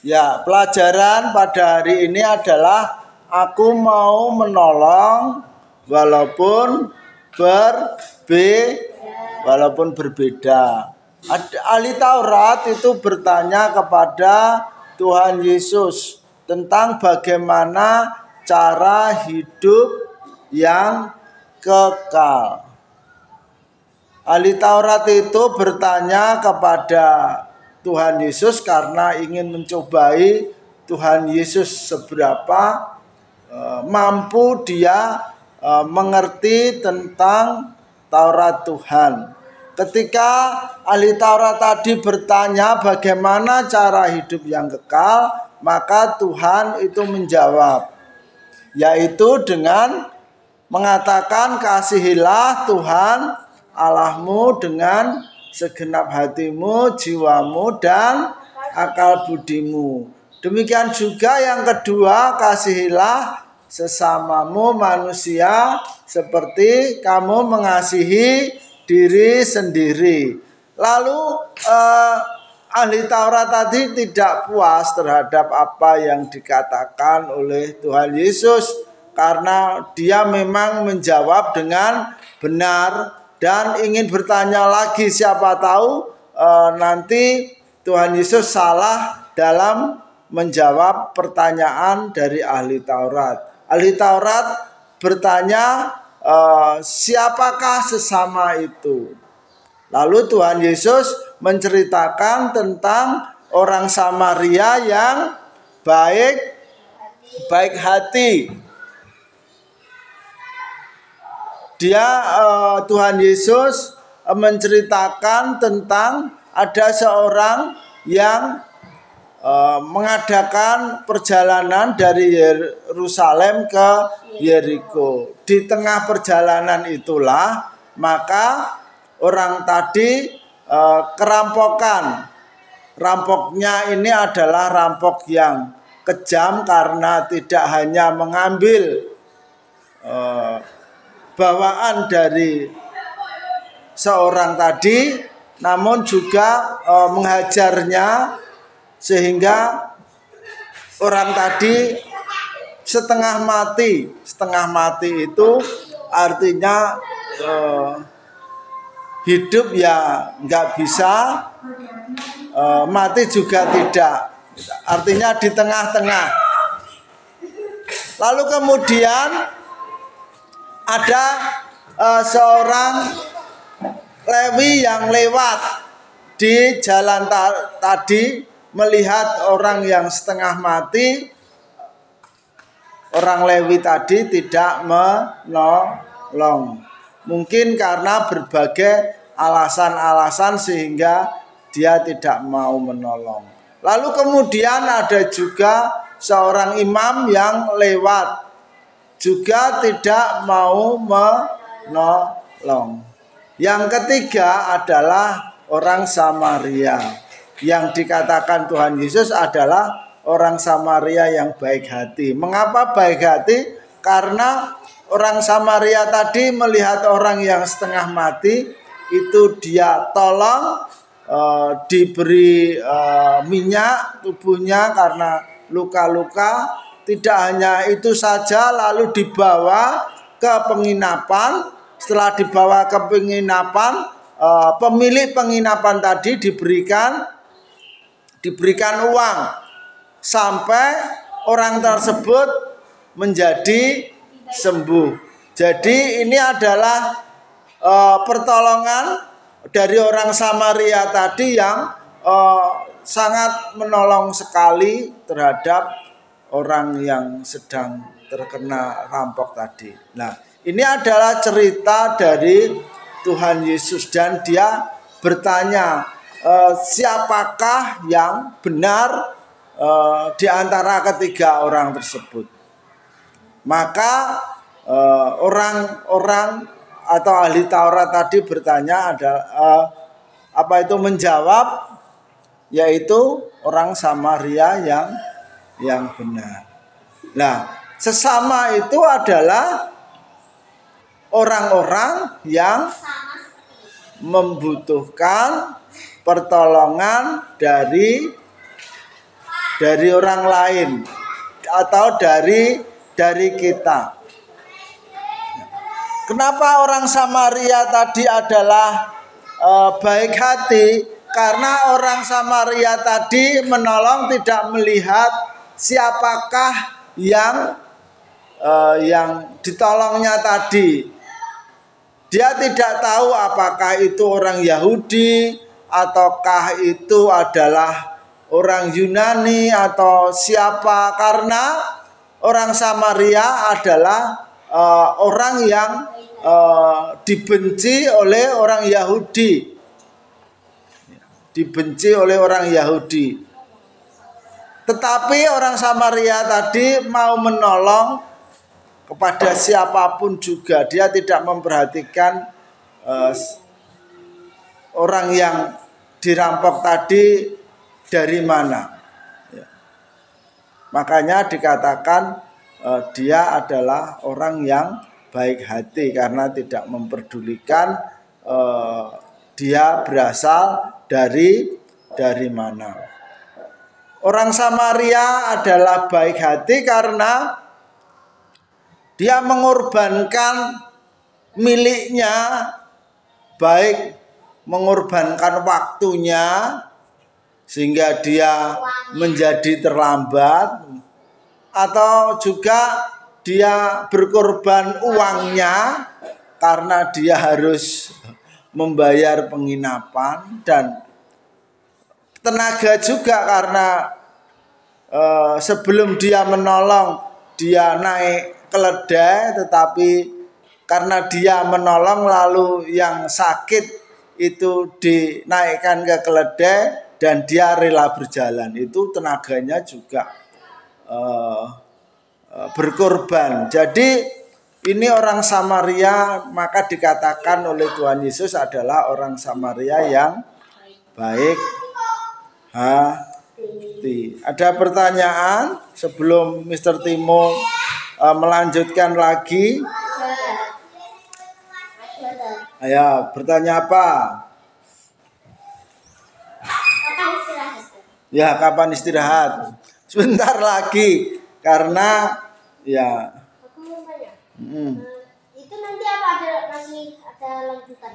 Ya, pelajaran pada hari ini adalah aku mau menolong walaupun berbeda. Ahli Taurat itu bertanya kepada Tuhan Yesus tentang bagaimana cara hidup yang kekal. Ahli Taurat itu bertanya kepada Tuhan Yesus karena ingin mencobai Tuhan Yesus seberapa mampu dia mengerti tentang Taurat Tuhan. Ketika ahli Taurat tadi bertanya bagaimana cara hidup yang kekal, maka Tuhan itu menjawab, yaitu dengan mengatakan kasihilah Tuhan Allahmu dengan segenap hatimu, jiwamu, dan akal budimu. Demikian juga yang kedua, kasihilah sesamamu manusia seperti kamu mengasihi diri sendiri. Lalu ahli Taurat tadi tidak puas terhadap apa yang dikatakan oleh Tuhan Yesus, karena dia memang menjawab dengan benar dan ingin bertanya lagi, siapa tahu nanti Tuhan Yesus salah dalam menjawab pertanyaan dari ahli Taurat. Ahli Taurat bertanya, siapakah sesama itu? Lalu Tuhan Yesus menceritakan tentang orang Samaria yang baik hati. Tuhan Yesus menceritakan tentang ada seorang yang mengadakan perjalanan dari Yerusalem ke Yeriko. Di tengah perjalanan itulah maka orang tadi kerampokan. Rampoknya ini adalah rampok yang kejam karena tidak hanya mengambil bawaan dari seorang tadi, namun juga menghajarnya sehingga orang tadi setengah mati. Setengah mati itu artinya hidup ya nggak bisa, mati juga tidak. Artinya di tengah-tengah. Lalu kemudian ada seorang Lewi yang lewat di jalan tadi, melihat orang yang setengah mati. Orang Lewi tadi tidak menolong. Mungkin karena berbagai alasan-alasan sehingga dia tidak mau menolong. Lalu kemudian ada juga seorang imam yang lewat, juga tidak mau menolong. Yang ketiga adalah orang Samaria. Yang dikatakan Tuhan Yesus adalah orang Samaria yang baik hati. Mengapa baik hati? Karena orang Samaria tadi melihat orang yang setengah mati, itu dia tolong, diberi minyak tubuhnya karena luka-luka. Tidak hanya itu saja, lalu dibawa ke penginapan. Setelah dibawa ke penginapan, pemilik penginapan tadi diberikan uang sampai orang tersebut menjadi sembuh. Jadi ini adalah pertolongan dari orang Samaria tadi yang sangat menolong sekali terhadap orang yang sedang terkena rampok tadi. Nah, ini adalah cerita dari Tuhan Yesus dan dia bertanya, siapakah yang benar di antara ketiga orang tersebut? Maka orang-orang atau ahli Taurat tadi bertanya, menjawab, yaitu orang Samaria yang benar. Nah, sesama itu adalah orang-orang yang membutuhkan pertolongan dari dari orang lain atau dari kita. Kenapa orang Samaria tadi adalah baik hati? Karena orang Samaria tadi menolong tidak melihat siapakah yang ditolongnya tadi. Dia tidak tahu apakah itu orang Yahudi ataukah itu adalah orang Yunani atau siapa, karena orang Samaria adalah orang yang dibenci oleh orang Yahudi. Dibenci oleh orang Yahudi. Tetapi orang Samaria tadi mau menolong kepada siapapun juga. Dia tidak memperhatikan orang yang dirampok tadi dari mana. Makanya dikatakan dia adalah orang yang baik hati karena tidak memperdulikan dia berasal dari mana. Orang Samaria adalah baik hati karena dia mengorbankan miliknya, baik mengorbankan waktunya sehingga dia menjadi terlambat, atau juga dia berkorban uangnya karena dia harus membayar penginapan, dan tenaga juga karena sebelum dia menolong dia naik keledai, tetapi karena dia menolong lalu yang sakit itu dinaikkan ke keledai dan dia rela berjalan, itu tenaganya juga berkorban. Jadi ini orang Samaria, maka dikatakan oleh Tuhan Yesus adalah orang Samaria yang baik hati. Ada pertanyaan sebelum Mr. Timo melanjutkan lagi? Ayo, bertanya apa? Ya, kapan istirahat? Sebentar lagi, karena ya. Itu nanti masih ada lanjutan?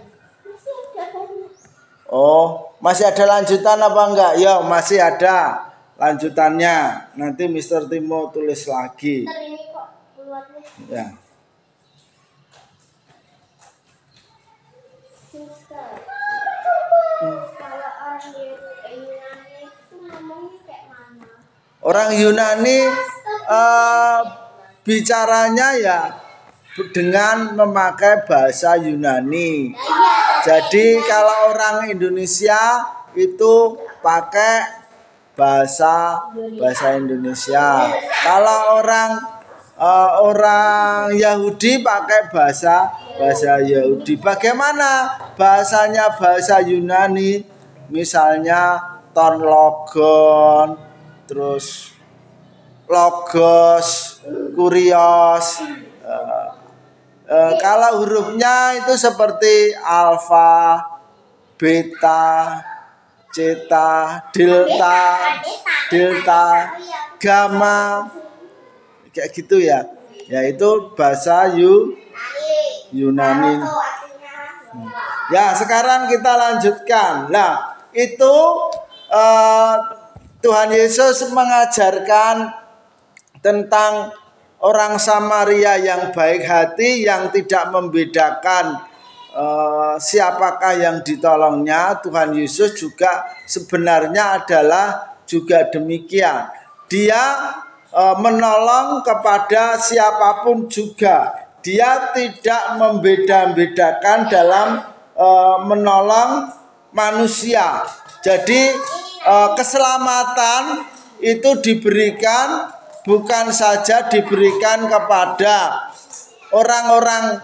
Oh, masih ada lanjutan apa enggak? Ya, masih ada lanjutannya. Nanti Mr. Timo tulis lagi. Ini kok keluarnya. Ya. Kalau orang Yunani itu ngomongnya kayak mana? Orang Yunani bicaranya ya dengan memakai bahasa Yunani. Jadi kalau orang Indonesia itu pakai bahasa Indonesia. Kalau orang Yahudi pakai bahasa Yahudi. Bagaimana bahasanya bahasa Yunani? Misalnya ton logon, terus logos, kurios. Kalau hurufnya itu seperti alfa, beta, zeta, delta, gamma, kayak gitu ya. Yaitu bahasa Yunani. Ya, sekarang kita lanjutkan. Nah, itu Tuhan Yesus mengajarkan tentang orang Samaria yang baik hati, yang tidak membedakan siapakah yang ditolongnya. Tuhan Yesus juga sebenarnya adalah juga demikian. Dia menolong kepada siapapun juga. Dia tidak membeda-bedakan dalam menolong manusia. Jadi keselamatan itu diberikan, bukan saja diberikan kepada orang-orang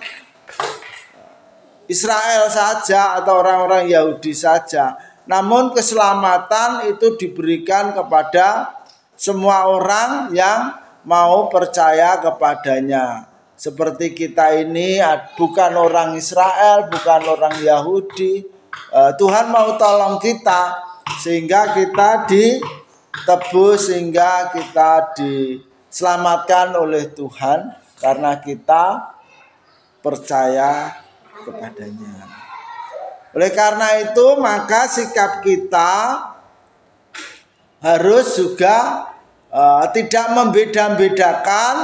Israel saja atau orang-orang Yahudi saja, namun keselamatan itu diberikan kepada semua orang yang mau percaya kepadanya. Seperti kita ini bukan orang Israel, bukan orang Yahudi. Tuhan mau tolong kita sehingga kita tebus sehingga kita diselamatkan oleh Tuhan karena kita percaya kepadanya. Oleh karena itu maka sikap kita harus juga tidak membeda-bedakan,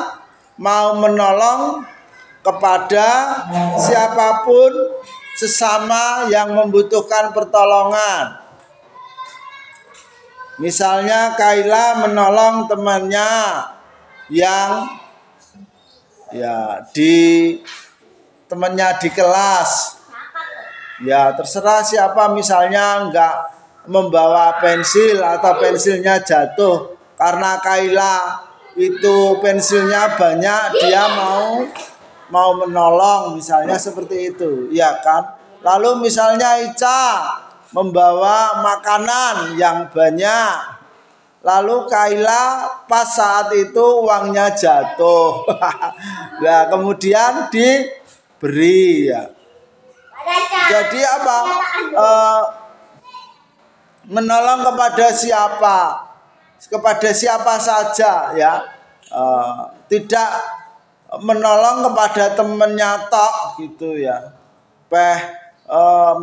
mau menolong kepada siapapun sesama yang membutuhkan pertolongan. Misalnya Kaila menolong temannya yang temannya di kelas. Ya terserah siapa, misalnya enggak membawa pensil atau pensilnya jatuh karena Kaila itu pensilnya banyak, dia mau menolong, misalnya seperti itu, ya kan? Lalu misalnya Ica membawa makanan yang banyak, lalu Kaila pas saat itu uangnya jatuh, nah kemudian diberi, ya. Jadi apa? Menolong kepada siapa? Kepada siapa saja, ya. Tidak menolong kepada temennya tok gitu, ya.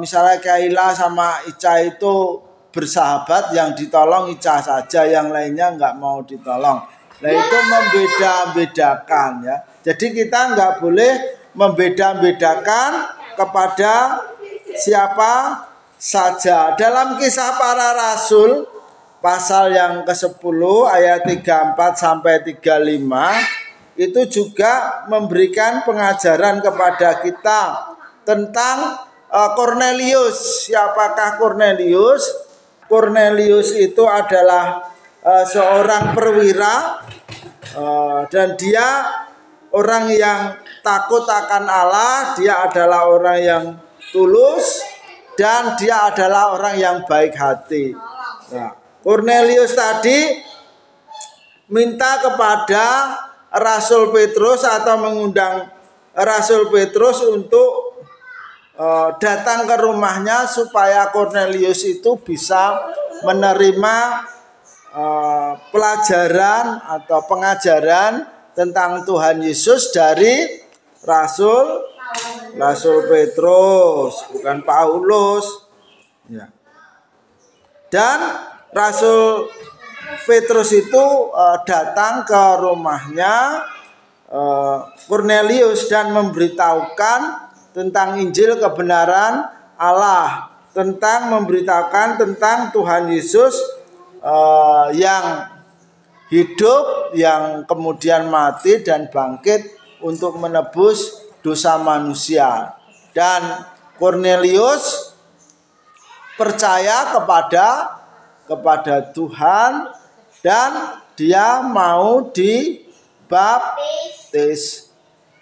Misalnya Kaila sama Ica itu bersahabat, yang ditolong Ica saja, yang lainnya nggak mau ditolong. Nah itu membeda-bedakan, ya. Jadi kita nggak boleh membeda-bedakan kepada siapa saja. Dalam Kisah Para Rasul pasal yang ke-10 ayat 34 sampai 35 itu juga memberikan pengajaran kepada kita tentang Kornelius. Siapakah Kornelius? Kornelius itu adalah seorang perwira dan dia orang yang takut akan Allah, dia adalah orang yang tulus dan dia adalah orang yang baik hati. Nah, Kornelius tadi minta kepada Rasul Petrus atau mengundang Rasul Petrus untuk datang ke rumahnya supaya Kornelius itu bisa menerima pelajaran atau pengajaran tentang Tuhan Yesus dari Rasul Petrus, bukan Paulus, ya. Dan Rasul Petrus itu datang ke rumahnya Kornelius dan memberitahukan tentang Injil kebenaran Allah, tentang memberitahukan tentang Tuhan Yesus yang hidup, yang kemudian mati dan bangkit untuk menebus dosa manusia. Dan Kornelius percaya kepada Tuhan dan dia mau dibaptis.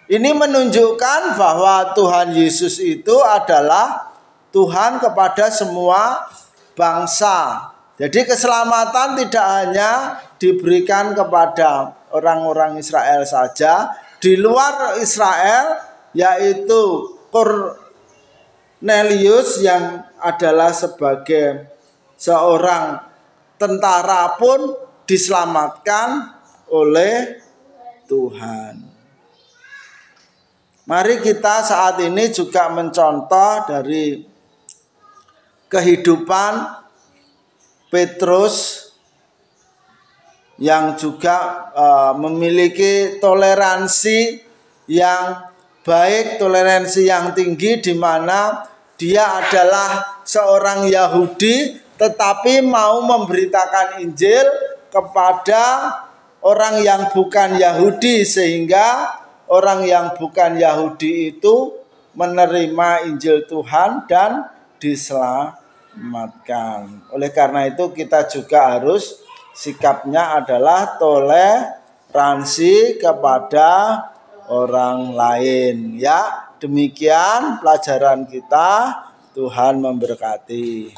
Ini menunjukkan bahwa Tuhan Yesus itu adalah Tuhan kepada semua bangsa. Jadi keselamatan tidak hanya diberikan kepada orang-orang Israel saja. Di luar Israel, yaitu Kornelius yang adalah sebagai seorang tentara pun diselamatkan oleh Tuhan. Mari kita saat ini juga mencontoh dari kehidupan Petrus yang juga memiliki toleransi yang baik, toleransi yang tinggi, di mana dia adalah seorang Yahudi tetapi mau memberitakan Injil kepada orang yang bukan Yahudi, sehingga orang yang bukan Yahudi itu menerima Injil Tuhan dan diselamatkan. Oleh karena itu kita juga harus sikapnya adalah toleransi kepada orang lain. Ya, demikian pelajaran kita. Tuhan memberkati.